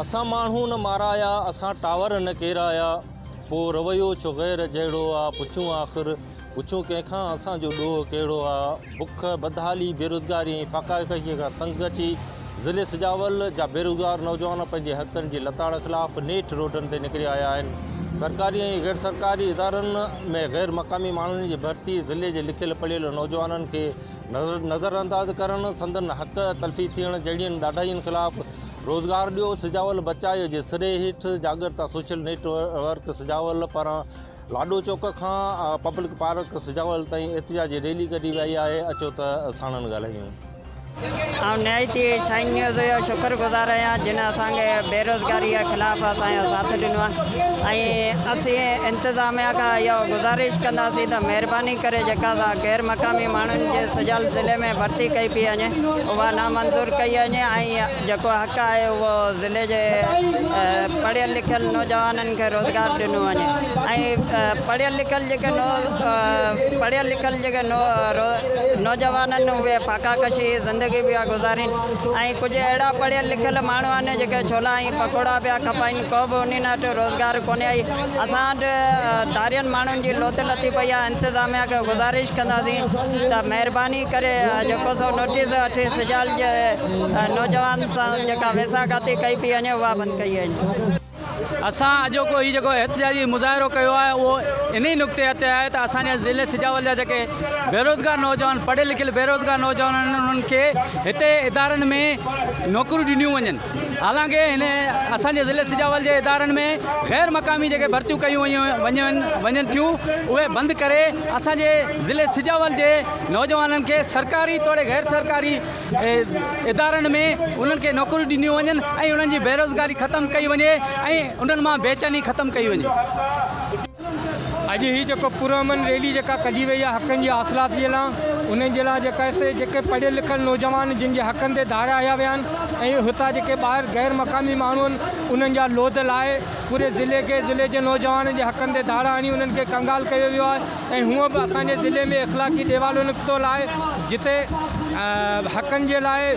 असां माण्हू न माराया, असां टावर न केराया, पोइ रवैयो छो गैर जहिड़ो आहे, पुछूं आख़िर पुछूं कंहिंखां असांजो ॾोह कहिड़ो आहे। बुख बदहाली बेरोज़गारी फ़ाक़ाकशीअ खां तंग अची ज़िले सिजावल जा बेरोज़गार नौजवान पंहिंजे हक़नि जी लताड़ ख़िलाफ़ नेठ रोडनि ते निकिरी आया आहिनि। सरकारी ऐं गैर सरकारी इदारनि में गैर मक़ामी माण्हुनि जी भर्ती ज़िले जे लिखियल पढ़ियल नौजवाननि खे नज़रअंदाज़ करणु, संदन हक़ तलफ़ी थियण जहिड़ियुनि ॾाढाइयुनि ख़िलाफ़ रोज़गार ॾियो सिजावल बचायो जे सिरे हेठि जागरता सोशल नेटवर्क सिजावल पारां लाडो चौक खां पब्लिक पार्क सिजावल ताईं एहतिजाजी रैली कढी वई आहे। अचो त साणनि ॻाल्हायूं। निहायती शाइन न्यूज़ जो शुक्रगुज़ार आहियां जिन असांखे बेरोज़गारी जे ख़िलाफ़ असांजो साथ ॾिनो आहे ऐं असीं इंतिज़ामिया खां इहो गुज़ारिश कंदासीं त महिरबानी करे जेका गैर मक़ामी माण्हुनि जे सिजावल ज़िले में भर्ती कई पई वञे उहा नामंज़ूर कई वञे ऐं जेको हक़ आहे उहो ज़िले जे पढ़ियल लिखियल नौजवाननि खे रोज़गार ॾिनो वञे ऐं पढ़ियल लिखियल जेके नौजवाननि उहे फ़ाक़ाकशी ज़िंदगी पिया गुज़ारीनि ऐं कुझु अहिड़ा पढ़ियल लिखियल माण्हू आहिनि जेके छोला ऐं पकोड़ा पिया खपाइनि, को बि उन्हनि वटि रोज़गार कोन्हे। असां वटि धारियनि माण्हुनि जी लोथ लथी पई आहे। इंतिज़ामिया खे गुज़ारिश कंदासीं त महिरबानी करे जेको सो नोटिस वठी सिजावल जे नौजवान सां जेका वेसाघाती कई पई वञे उहा बंदि कई वञे। असां अॼोको हीउ जेको एहतिजाजी मुज़ाहिरो कयो आहे उहो इन ई नुक़्ते ते आहे त असांजे ज़िले सिजावल जा जेके बेरोज़गार नौजवान पढ़ियल लिखियल बेरोज़गार नौजवान आहिनि उन्हनि खे हिते इदारनि में नौकरियूं ॾिनियूं वञनि। हालांकि हिन असांजे ज़िले सिजावल जे इदारनि में गैर मक़ामी जेके भर्तियूं कयूं वञनि थियूं उहे बंदि करे असांजे ज़िले सिजावल जे नौजवाननि खे सरकारी तौरु गैर सरकारी इदारनि में उन्हनि खे नौकरियूं ॾिनियूं वञनि ऐं उन्हनि जी बेरोज़गारी ख़तमु कई वञे ऐं उन्हनि मां बेचैनी ख़तमु कई वञे। अॼु ही जेको पुरअमन रैली जेका कढी वई आहे हक़नि जी हासिलात जे लाइ, उन्हनि जे लाइ जेके पढ़ियल लिखियल नौजवान जिन जे हक़नि ते धारा आया विया आहिनि ऐं हुतां जेके ॿाहिरि गैर मक़ामी माण्हू आहिनि उन्हनि जा लोध लाइ पूरे ज़िले जे नौजवाननि जे हक़नि ते धारा हणी उन्हनि खे कंगाल कयो वियो आहे। ऐं हूअं बि असांजे ज़िले में इख़लाक़ी देवालो निकितो आहे जिते हक़नि जे लाइ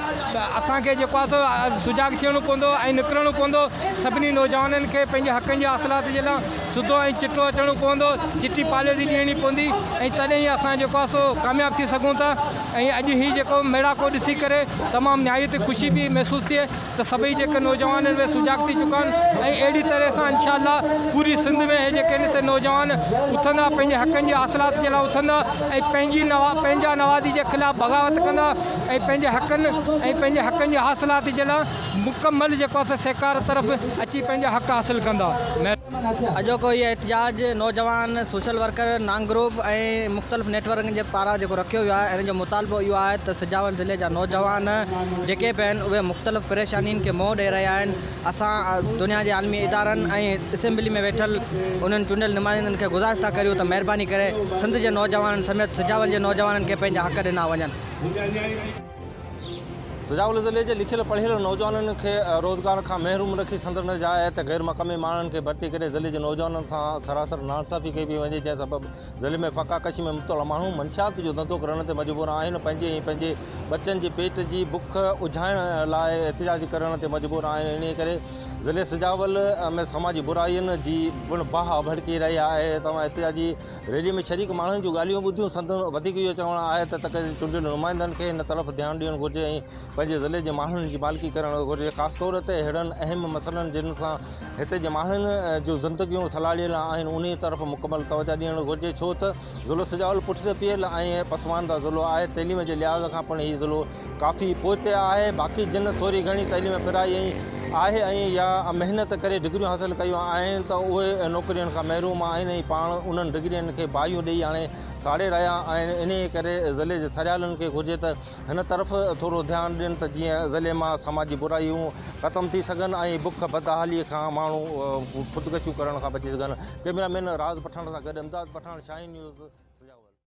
असांखे जेको आहे सो सुजाग थियणो पवंदो ऐं निकिरणो पवंदो। सभिनी नौजवाननि खे पंहिंजे हक़नि जी हासिलात जे लाइ सुधो ऐं चिटो अचणो पवंदो, चिटी पॉलिसी ॾियणी पवंदी ऐं तॾहिं ई असां जेको आहे सो कामयाबु थी सघूं था। ऐं अॼु ही जेको मेड़ाको ॾिसी करे तमामु निहायत ख़ुशी बि महसूसु थिए त सभई जेके नौजवान आहिनि उहे सुजाग थी चुका आहिनि ऐं अहिड़ी तरह सां इंशाअल्लाह पूरी सिंध में हे जेके आहिनि से नौजवान उथंदा, पंहिंजे हक़नि जी हासिलात जे लाइ उथंदा ऐं पंहिंजा नवाज़ी जे ख़िलाफ़ु बग़ावत कंदा ऐं पंहिंजे हक़नि जी हासिलात जे लाइ मुकमल जेको आहे सरकार तरफ़ अची पंहिंजा हक़ हासिल कंदा। अॼोको इहो एहतिजाज नौजवान सोशल वर्कर नांग ग्रुप ऐं मुख़्तलिफ़ नेटवर्कनि जे पारां जेको रखियो वियो आहे, इन जो मुतालबो इहो आहे त सिजावल ज़िले जा नौजवान जेके बि आहिनि उहे मुख़्तलिफ़ परेशानियुनि खे मुंहुं ॾेई रहिया आहिनि। असां दुनिया जे आलमी इदारनि ऐं असेंबली में वेठल उन्हनि चूंडियल नुमाइंदनि खे गुज़ारिश था करियूं त महिरबानी करे सिंध जे नौजवाननि समेत सिजावल जे नौजवाननि खे पंहिंजा हक़ ॾिना वञनि। सिजावल ज़िले जे लिखियल पढ़ियल नौजवाननि खे रोज़गार खां महरूम रखी संदन जाइ त गैर मक़ामी माण्हुनि खे भर्ती करे ज़िले जे नौजवाननि सां सरासर नाइंसाफ़ी कई पई वञे, जंहिं सबबु ज़िले में फ़ाक़ाकशी में मुबतला माण्हू मंशियात जो धंधो करण ते मजबूर आहिनि। पंहिंजे बचनि जे पेट जी बुख उझाइण लाइ एहतिजाज करण ते मजबूर आहिनि। इन करे ज़िले सिजावल में समाजी बुराइयुनि जी पिणु बाह भड़की रही आहे। तव्हां एहतिजाजी रैली में शरीक माण्हुनि जूं ॻाल्हियूं ॿुधियूं। संदन वधीक इहो चवणु आहे त चूंडियल नुमाइंदनि खे हिन तरफ़ ध्यानु ॾियणु घुरिजे ऐं पंहिंजे ज़िले जे माण्हुनि जी मालिकी करणु घुरिजे, ख़ासि तौर ते अहिड़नि अहम मसइलनि जिन सां हिते जे माण्हुनि जूं ज़िंदगियूं सलाड़ियल आहिनि उन तरफ़ मुकमल तवजो ॾियणु घुरिजे। छो त ज़िलो सिजावल पुठिते पियल ऐं पसमानदा ज़िलो आहे। तइलीम जे लिहाज़ खां पिणु हीउ ज़िलो काफ़ी पोइते आहे। बाक़ी जिन थोरी घणी तइलीम फिराई आहे ऐं या महिनत करे डिग्रियूं हासिल कयूं आहिनि त उहे नौकरियुनि खां महरूम आहिनि ऐं पाण उन्हनि डिग्रियुनि खे बाहियूं ॾेई हाणे साड़े रहिया आहिनि। इन करे ज़िले जे सरियालनि खे घुरिजे त हिन तरफ़ थोरो ध्यानु ॾियनि त जीअं ज़िले मां समाजी बुराइयूं ख़तमु थी सघनि ऐं बुख बदहालीअ खां माण्हू ख़ुदकशियूं करण खां बची सघनि। कैमरामैन राज़ पठाण सां गॾु इमदाद पठाण, शाहीन न्यूज़।